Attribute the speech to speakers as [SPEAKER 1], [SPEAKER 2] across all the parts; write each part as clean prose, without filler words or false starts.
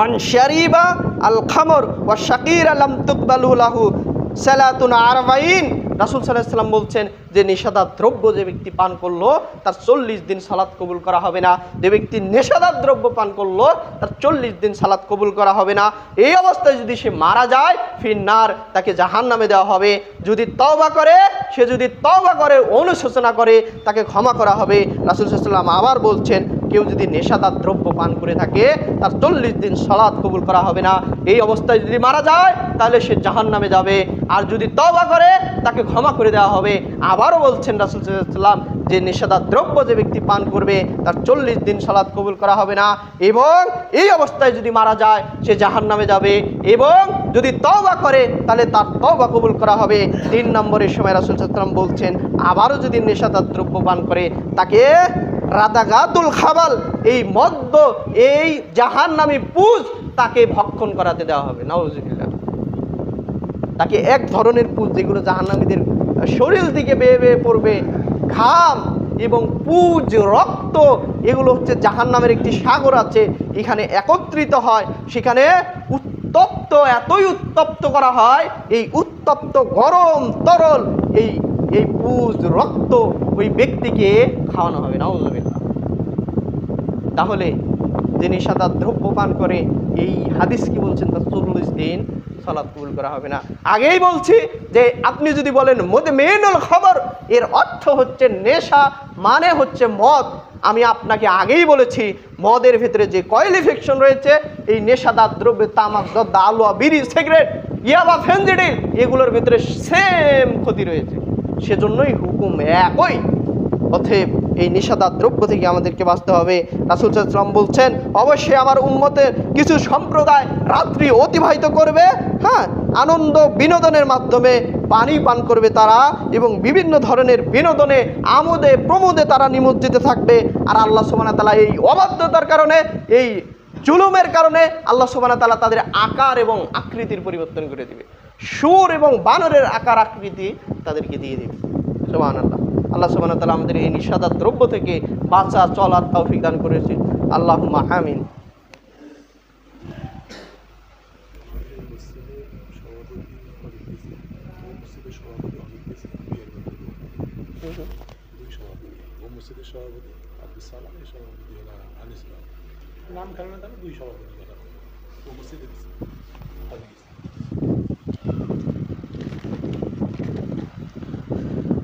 [SPEAKER 1] মান শারিবা আল খামর ওয়া শাকিরা লাম তুকবালু লাহু সালাতুন আরবাইন। রাসূল সাল্লাল্লাহু আলাইহি ওয়াসাল্লাম বলছেন যে নেশাদার দ্রব্য যে ব্যক্তি পান করলো তার 40 দিন সালাত কবুল করা হবে না। যে ব্যক্তি নেশাদার দ্রব্য পান করলো তার 40 দিন সালাত কবুল করা হবে না। এই অবস্থায় যদি সে মারা যায় ফিন্নার, তাকে জাহান্নামে দেওয়া হবে। যদি তওবা করে, সে যদি তওবা করে, অনুশোচনা করে, তাকে ক্ষমা করা হবে। রাসূল সাল্লাল্লাহু আলাইহি ওয়াসাল্লাম আবার বলছেন কেউ যদি নেশাদার দ্রব্য পান করে থাকে তার 40 দিন সালাত কবুল করা হবে না। এই অবস্থায় যদি মারা যায় তাহলে সে জাহান্নামে যাবে। আর যদি তওবা করে তাকে ক্ষমা করে দেওয়া হবে। আবারও বলছেন রাসূল সাল্লাল্লাহু আলাইহি ওয়াসাল্লাম যে নেশাদার দ্রব্য যে ব্যক্তি পান করবে তার 40 দিন সালাত কবুল করা হবে না, এবং এই অবস্থায় যদি মারা যায় সে জাহান্নামে যাবে। এবং যদি তওবা করে তাহলে তার তওবা কবুল করা হবে। 3 নম্বরের সময় রাসূল সাল্লাল্লাহু আলাইহি ওয়াসাল্লাম বলছেন আবারও যদি নেশাদার দ্রব্য পান করে তাকে রাদাগাতুল খাবাল, এই মদ্য, এই জাহান্নামী পুজ তাকে ভক্ষণ করাতে দেওয়া হবে। নাউজুবিল্লাহ। তাকে এক ধরনের পুজ যেগুলো জাহান্নামীদের শরীর থেকে বেয়ে বেয়ে পড়বে, ঘাম এবং পুজ, রক্ত, এগুলো হচ্ছে জাহান্নামের একটি সাগর আছে, এখানে একত্রিত হয়। সেখানে উত্তপ্ত, এতই উত্তপ্ত করা হয়, এই উত্তপ্ত গরম তরল এই পুজ, রক্ত ওই ব্যক্তিকে খাওয়ানো হবে। নাউজুবিল্লাহ। তাহলে যে নেশাদার দ্রব্য পান করে, এই হাদিস কি বলছেন, তার 40 দিন সালাত কবুল করা হবে না। আগেই বলছি যে আপনি যদি বলেন মুদমিনুল খবর, এর অর্থ হচ্ছে নেশা, মানে হচ্ছে মদ। আমি আপনাকে আগেই বলেছি মদের ভিতরে যে কোয়ালিফিকেশন রয়েছে, এই নেশাদার দ্রব্যে তামাক, জর্দা, আলুয়া, বিড়ি, সিগারেট, ইয়াবা, ফেনজিডিল, এগুলোর ভিতরে সেম ক্ষতি রয়েছে। সেজন্যই হুকুম একই। অতএব এই নেশাদার দ্রব্য থেকে আমাদেরকে বাঁচতে হবে। রাসূল সাল্লাল্লাহু আলাইহি ওয়াসাল্লাম বলছেন অবশ্যই আমার উম্মতের কিছু সম্প্রদায় রাত্রি অতিবাহিত করবে, আনন্দ বিনোদনের মাধ্যমে পানি পান করবে তারা, এবং বিভিন্ন ধরনের বিনোদনে, আমোদে প্রমোদে তারা নিমজ্জিত থাকবে। আর আল্লাহ সুবহানাহু ওয়া তাআলা এই অবাধ্যতার কারণে, এই জুলুমের কারণে আল্লাহ সুবহানাহু ওয়া তাআলা তাদের আকার এবং আকৃতির পরিবর্তন করে দিবে। সুর এবং বানরের আকার আকৃতি তাদেরকে দিয়ে দিবে। সুবহানাল্লাহ। আল্লাহ সুবহানাহু ওয়া তাআলা আমাদের এই নিষাদার দ্রব্য থেকে বাঁচা চলার তৌফিক দান করেছেন। আল্লাহুম্মা আমিন।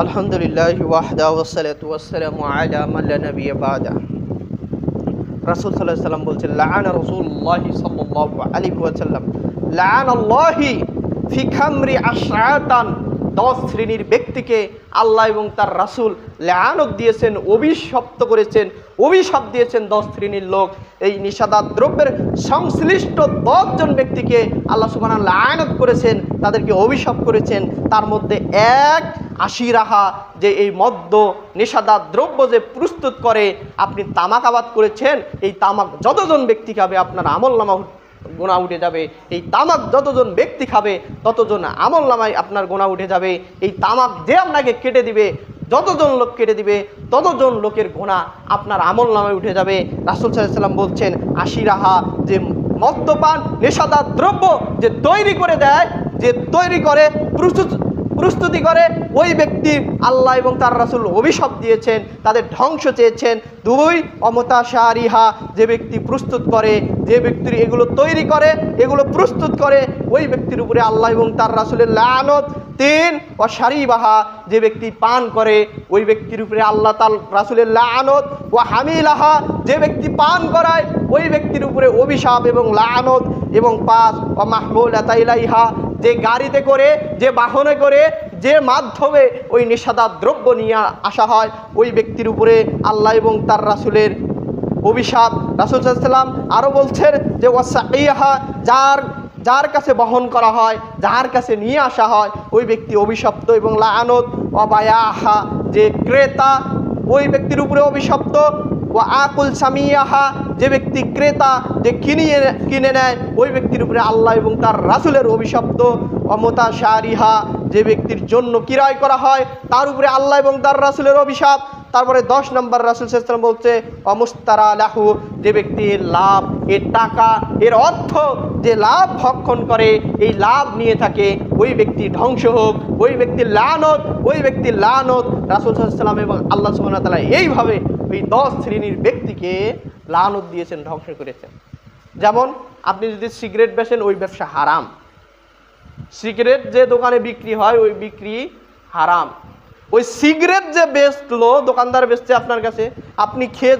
[SPEAKER 1] আলহামদুলিল্লাহ ওয়াহদা ওয়াসসালাতু ওয়াসসালামু আলা মান লা নাবিয়্যা বা'দা। রাসূল সাল্লাল্লাহু আলাইহি ওয়াসাল্লাম বলছেন লাআনা রাসূলুল্লাহ সাল্লাল্লাহু আলাইহি ওয়াসাল্লাম লাআনাল্লাহি ফি খামরি আশআতান। 10 শ্রেণীর ব্যক্তিকে আল্লাহ এবং তার রাসূল লাআনত দিয়েছেন, অভিশপ্ত করেছেন, অভিশাপ দিয়েছেন। 10 শ্রেণীর লোক, এই নিষাদার দ্রব্যের সংশ্লিষ্ট 10 জন ব্যক্তিকে আল্লাহ সুবহানাহু ওয়া তাআলা লাআনত করেছেন, তাদেরকে অভিশাপ করেছেন। তার মধ্যে এক আশিরাহা, যে এই মদ্য নেশাদার দ্রব্য যে প্রস্তুত করে, আপনি তামাক আবাদ করেছেন, এই তামাক যতজন ব্যক্তি খাবে আপনার আমলনামা গোনা উঠে যাবে। এই তামাক যতজন ব্যক্তি খাবে ততজন আমলনামায় আপনার গোনা উঠে যাবে। এই তামাক যে আপনাকে কেটে দিবে, যতজন লোক কেটে দিবে ততজন লোকের গোনা আপনার আমলনামায় উঠে যাবে। রাসূল সাল্লাল্লাহু আলাইহি ওয়াসাল্লাম বলছেন আশিরাহা, যে মদ্যপান নেশাদার দ্রব্য যে তৈরি করে দেয়, যে তৈরি করে, প্রস্তুতি করে, ওই ব্যক্তি আল্লাহ এবং তার রাসূল অভিশাপ দিয়েছেন, তাদের ধ্বংস চেয়েছেন। 2 অমতাশারিহা, যে ব্যক্তি প্রস্তুত করে, যে ব্যক্তির এগুলো তৈরি করে, এগুলো প্রস্তুত করে, ওই ব্যক্তির উপরে আল্লাহ এবং তার রাসূলের লানত। 3 অশারিবাহা, যে ব্যক্তি পান করে, ওই ব্যক্তির উপরে আল্লাহ তার রাসূলের লানত। ও হামিলাহা, যে ব্যক্তি পান করায়, ওই ব্যক্তির উপরে অভিশাপ এবং লানত। এবং 5 অমাহমুলাতা ইলাইহা, যে গাড়িতে করে, যে বাহনে করে, যে মাধ্যমে ওই নেশাদার দ্রব্য নিয়ে আসা হয়, ওই ব্যক্তির উপরে আল্লাহ এবং তার রাসূলের অভিশাপ। রাসূল সাল্লাল্লাহু আলাইহি ওয়াসাল্লাম আরও বলছেন যে ওয়াসাইহা, যার কাছে বহন করা হয়, যার কাছে নিয়ে আসা হয়, ওই ব্যক্তি অভিশপ্ত এবং লানত। অবায়াহা, যে ক্রেতা, ওই ব্যক্তির উপরে অভিশপ্ত। ও আকুল সামিয়াহা, যে ব্যক্তি ক্রেতা, যে কিনে নেয়, ওই ব্যক্তির উপরে আল্লাহ এবং তার রাসূলের অভিশপ্ত। অমতাশারিহা, যে ব্যক্তির জন্য ক্রয় করা হয়, তার উপরে আল্লাহ এবং তার রাসূলের অভিশাপ। তারপরে 10 নম্বর রাসূল সাল্লাল্লাহু আলাইহি ওয়াসাল্লাম বলছে অমুস্তারা লাহু, যে ব্যক্তি এর লাভ, এর টাকা, এর অর্থ যে লাভ ভক্ষণ করে, এই লাভ নিয়ে থাকে, ওই ব্যক্তি ধ্বংস হোক, ওই ব্যক্তির লানত, ওই ব্যক্তির লানত। রাসূল সাল্লাল্লাহু আলাইহি ওয়াসাল্লাম এবং আল্লাহ সুবহানাহু ওয়া তাআলা এইভাবে ওই 10 শ্রেণীর ব্যক্তিকে লানত দিয়েছেন, ধ্বংস করেছেন। যেমন আপনি যদি সিগারেট বেচেন, ওই ব্যবসা হারাম। সিগারেট যে দোকানে বিক্রি হয়, ওই বিক্রি হারাম। ওই সিগারেট যে বেচলো, দোকানদার বেচছে আপনার কাছে, আপনি খেয়ে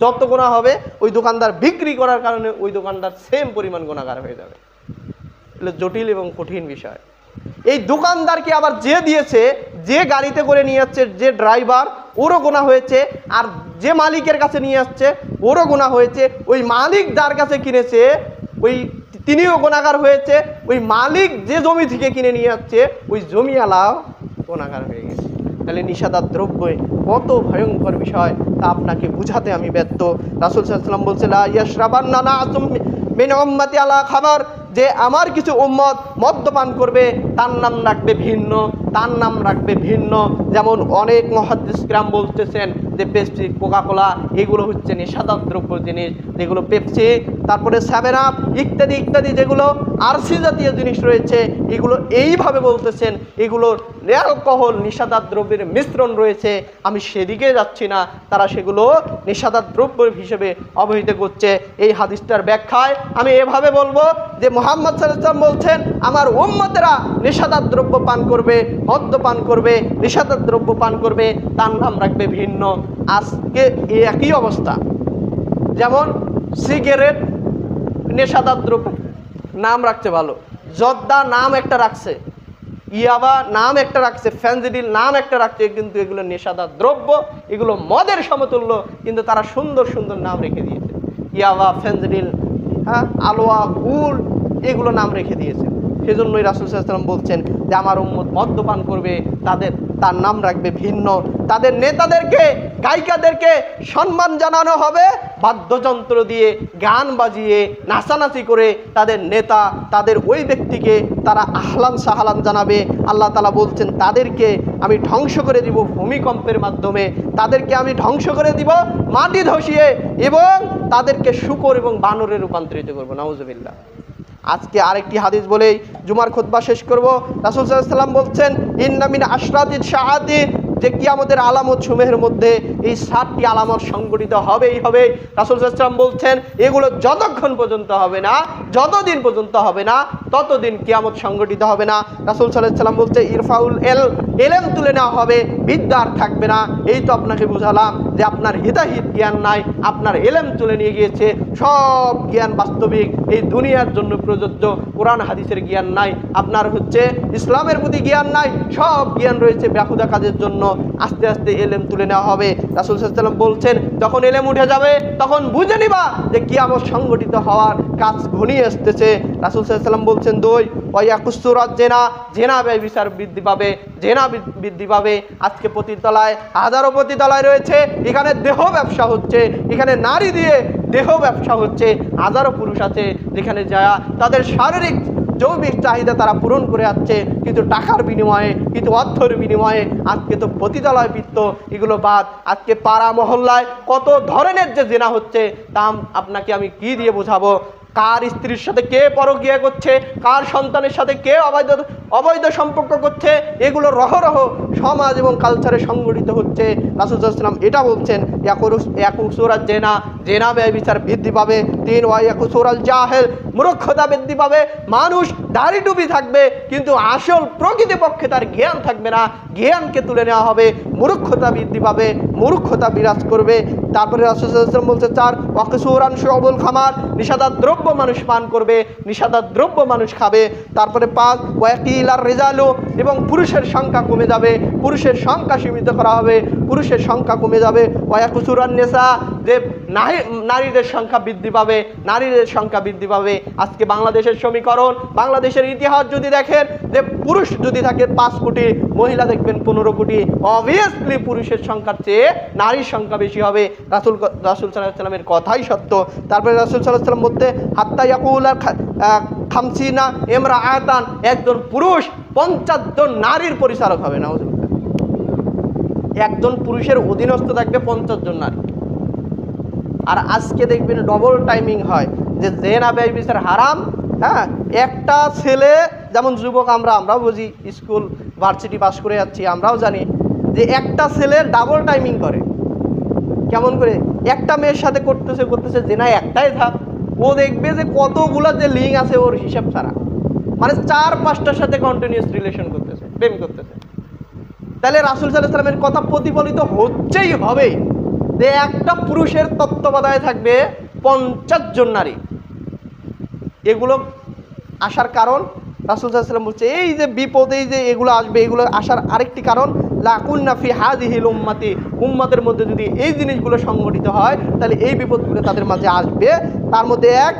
[SPEAKER 1] যত গুনাহ হবে, ওই দোকানদার বিক্রি করার কারণে ওই দোকানদার সেম পরিমাণ গুনাহগার হয়ে যাবে। এগুলো জটিল এবং কঠিন বিষয়। এই দোকানদারকে আবার যে দিয়েছে, যে গাড়িতে করে নিয়ে যাচ্ছে, যে ড্রাইভার, ওরও গুনাহ হয়েছে, আর যে মালিকের কাছে নিয়ে আসছে ওরও গুনাহ হয়েছে। ওই মালিক যার কাছে কিনেছে ওই তিনিও গুনাহগার হয়েছে। ওই মালিক যে জমি থেকে কিনে নিয়ে যাচ্ছে, ওই জমিওয়ালাও গুনাহগার হয়ে গেছে। তাহলে নিষেধাজ্ঞার দ্রব্য কত ভয়ঙ্কর বিষয় তা আপনাকে বুঝাতে আমি ব্যর্থ। রাসূল সাল্লাল্লাহু আলাইহি ওয়াসাল্লাম বলছে লা ইয়াশরাবান্না নাসুম মিন উম্মতি আলা খাবার, যে আমার কিছু উম্মত মদ্যপান করবে, তার নাম রাখবে ভিন্ন, তার নাম রাখবে ভিন্ন। যেমন অনেক মুহাদ্দিস কিরাম বলতেছেন যে পেপসি, কোকাকোলা এগুলো হচ্ছে নেশাদার দ্রব্য জিনিস, যেগুলো পেপসি, তারপরে 7 আপ ইত্যাদি ইত্যাদি যেগুলো আরসি জাতীয় জিনিস রয়েছে, এগুলো এইভাবে বলতেছেন এগুলোর অ্যালকোহল নেশাদার দ্রব্যের মিশ্রণ রয়েছে। আমি সেদিকে যাচ্ছি না, তারা সেগুলো নেশাদার দ্রব্য হিসেবে অবহিত করছে। এই হাদিসটার ব্যাখ্যায় আমি এভাবে বলবো যে মুহাম্মদ সাল্লাল্লাহু আলাইহি ওয়াসাল্লাম বলছেন আমার উম্মতেরা নেশাদার দ্রব্য পান করবে, মদ্যপান করবে, নেশাদার দ্রব্য পান করবে, তার নাম রাখবে ভিন্ন। আজকে একই অবস্থা। যেমন সিগারেট নেশাদার দ্রব্য নাম রাখছে ভালো, জর্দা নাম একটা রাখছে, ইয়াবা নাম একটা রাখছে, ফেনজিডিল নাম একটা রাখছে, কিন্তু এগুলো নেশাদার দ্রব্য, এগুলো মদের সমতুল্য, কিন্তু তারা সুন্দর সুন্দর নাম রেখে দিয়েছে। ইয়াবা, ফেনজিডিল, আলোয়া, গুল, এগুলো নাম রেখে দিয়েছে। সেজন্যই রাসূল সাল্লাল্লাহু আলাইহি ওয়াসাল্লাম বলছেন যে আমার উম্মত মদ্যপান করবে, তার নাম রাখবে ভিন্ন। তাদের নেতাদেরকে, গায়িকাদেরকে সম্মান জানানো হবে বাদ্যযন্ত্র দিয়ে, গান বাজিয়ে, নাচানাচি করে। তাদের নেতা, তাদের ওই ব্যক্তিকে তারা আহলান সাহালান জানাবে। আল্লাহ তাআলা বলছেন তাদেরকে আমি ধ্বংস করে দিব ভূমিকম্পের মাধ্যমে, তাদেরকে আমি ধ্বংস করে দিব মাটি ধসিয়ে, এবং তাদেরকে শূকর এবং বানরে রূপান্তরিত করবো। নাউজুবিল্লাহ। আজকে আরেকটি হাদিস বলেই জুমার খুতবা শেষ করব। রাসূল সাল্লাল্লাহু আলাইহি ওয়াসাল্লাম বলছেন ইন্না মিন আশরাতিস সাআতি, যে কিয়ামতের আলামত সমূহের মধ্যে এই 7টি আলামত সংঘটিত হবেই হবে। রাসূল সাল্লাল্লাহু আলাইহি ওয়াসাল্লাম বলছেন এগুলো যতক্ষণ পর্যন্ত হবে না, যতদিন পর্যন্ত হবে না, ততদিন কিয়ামত সংঘটিত হবে না। রাসূল সাল্লাল্লাহু আলাইহি ওয়াসাল্লাম বলছে ইরফাউল এলম তুলে নেওয়া হবে, বিদ্যা আর থাকবে না। এই তো আপনাকে বুঝালাম যে আপনার হিতাহিত জ্ঞান নাই, আপনার এলেম তুলে নিয়ে গিয়েছে। সব জ্ঞান বাস্তবিক এই দুনিয়ার জন্য প্রযোজ্য, কোরআন হাদিসের জ্ঞান নাই, আপনার হচ্ছে ইসলামের প্রতি জ্ঞান নাই, সব জ্ঞান রয়েছে বেহুদা কাজের জন্য। আস্তে আস্তে এলেম তুলে নেওয়া হবে। রাসূল সাল্লাল্লাহু আলাইহি ওয়াসাল্লাম বলছেন যখন এলেম উঠে যাবে তখন বুঝে নিবা যে কিয়ামত সংঘটিত হওয়ার কাজ ঘনিয়ে আসতেছে। রাসূল সাল্লাল্লাহু আলাইহি ওয়াসাল্লাম বলছেন ওয়ায়াকুসুরাত জেনা, জেনা ব্যভিচার বৃদ্ধি পাবে, জেনা বৃদ্ধি পাবে। আজকে পতিতালয়, হাজারো পতিতালয় রয়েছে, এখানে দেহ ব্যবসা হচ্ছে, এখানে নারী দিয়ে দেহ ব্যবসা হচ্ছে। হাজারো পুরুষ আছে যেখানে যায় তাদের শারীরিক যৌবিক চাহিদা তারা পূরণ করে আসছে, কিন্তু টাকার বিনিময়ে, কিন্তু অর্থের বিনিময়ে। আজকে তো পতিতালয় বৃত্ত, এগুলো বাদ। আজকে পাড়া মহল্লায় কত ধরনের যে জেনা হচ্ছে তা আপনাকে আমি কি দিয়ে বোঝাবো। কার স্ত্রীর সাথে কে পরকীয়া করছে, কার সন্তানের সাথে কে অবৈধ সম্পর্ক করছে, এগুলো রহরহ সমাজ এবং কালচারে সংগঠিত হচ্ছে। রাসূল সাল্লাল্লাহু আলাইহি ওয়াসাল্লাম এটা বলছেন ইয়াকুসুরাত জেনা, জেনা ব্যভিচার বৃদ্ধি পাবে। 3 ওয়ায়াকুসুরাল জাহেল, মূর্খতা বৃদ্ধি পাবে। মানুষ দাড়ি টুপি থাকবে কিন্তু আসল প্রকৃতপক্ষে তার জ্ঞান থাকবে না, জ্ঞানকে তুলে নেওয়া হবে। মূর্খতা বৃদ্ধি পাবে, মূর্খতা বিরাজ করবে। তারপরে রাসূল সাল্লাল্লাহু আলাইহি ওয়াসাল্লাম বলছে 4 ওয়াকুসুরান শুবুল খামার, নিষাদার দ্রব্য মানুষ পান করবে, নিষাদার দ্রব্য মানুষ খাবে। তারপরে 5 ওয়াকিলার রিজালু, এবং পুরুষের সংখ্যা কমে যাবে, পুরুষের সংখ্যা সীমিত করা হবে, পুরুষের সংখ্যা কমে যাবে। ওয়াকুসুরান নেসা, যে নারীদের সংখ্যা বৃদ্ধি পাবে, নারীদের সংখ্যা বৃদ্ধি পাবে। আজকে বাংলাদেশের সমীকরণ, বাংলাদেশের ইতিহাস যদি দেখেন যে পুরুষ যদি থাকে 5 কোটি, মহিলা দেখবেন 15 কোটি, অবভিয়াসলি পুরুষের সংখ্যার চেয়ে নারীর সংখ্যা বেশি হবে। রাসূল সাল্লাল্লাহু আলাইহি ওয়াসাল্লামের কথাই সত্য। তারপরে রাসূল সাল্লাল্লাহু আলাইহি ওয়াসাল্লাম বলতে হাত্তা ইয়াকুলা খামসিনা ইমরাআতান, একজন পুরুষ 50 জন নারীর পরিচালক হবে। নাউজুবিল্লাহ। একজন পুরুষের অধীনস্থ থাকবে 50 জন নারী। আর আজকে দেখবেন ডবল টাইমিং হয়, যে জেনা ব্যয় বিচার হারাম। হ্যাঁ, একটা ছেলে, যেমন যুবক আমরাও বুঝি, স্কুল ভার্সিটি পাস করে যাচ্ছি, আমরাও জানি যে একটা ছেলে ডাবল টাইমিং করে। কেমন করে? একটা মেয়ের সাথে করতেছে জেনা একটাই থাক, ও দেখবে যে কতগুলো যে লিঙ্ক আছে ওর হিসাব ছাড়া, মানে 4-5টার সাথে কন্টিনিউয়াস রিলেশন করতেছে, প্রেম করতেছে। তাহলে রাসূল সাল্লাল্লাহু আলাইহি ওয়াসাল্লামের কথা প্রতিফলিত হচ্ছেই হবে যে একটা পুরুষের তত্ত্বাবধানে থাকবে 50 জন নারী। এগুলো আসার কারণ রাসূল সাল্লাল্লাহু আলাইহি ওয়াসাল্লাম বলছে, এই যে বিপদ, এই যে এগুলো আসবে, এগুলো আসার আরেকটি কারণ লাকুন্না ফি হাযিহিল উম্মতি, উম্মতের মধ্যে যদি এই জিনিসগুলো সংগঠিত হয় তাহলে এই বিপদগুলো তাদের মাঝে আসবে। তার মধ্যে এক,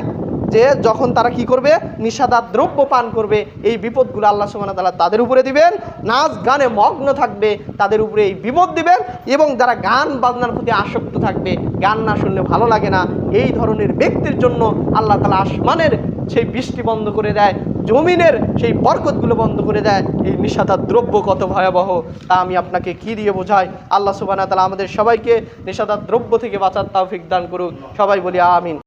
[SPEAKER 1] যে যখন তারা কি করবে, নিষাদার দ্রব্য পান করবে, এই বিপদগুলো আল্লাহ সুবহানাহু ওয়া তাআলা তাদের উপরে দিবেন। নাচ গানে মগ্ন থাকবে, তাদের উপরে এই বিপদ দিবেন। এবং যারা গান বাজনার প্রতি আসক্ত থাকবে, গান না শুনলে ভালো লাগে না, এই ধরনের ব্যক্তির জন্য আল্লাহ তাআলা আসমানের সেই বৃষ্টি বন্ধ করে দেয়, জমিনের সেই বরকতগুলো বন্ধ করে দেয়। এই নিষাদার দ্রব্য কত ভয়াবহ তা আমি আপনাকে কি দিয়ে বোঝাই। আল্লাহ সুবহানাহু ওয়া তাআলা আমাদের সবাইকে নিষাদার দ্রব্য থেকে বাঁচার তৌফিক দান করুক। সবাই বলি আমিন।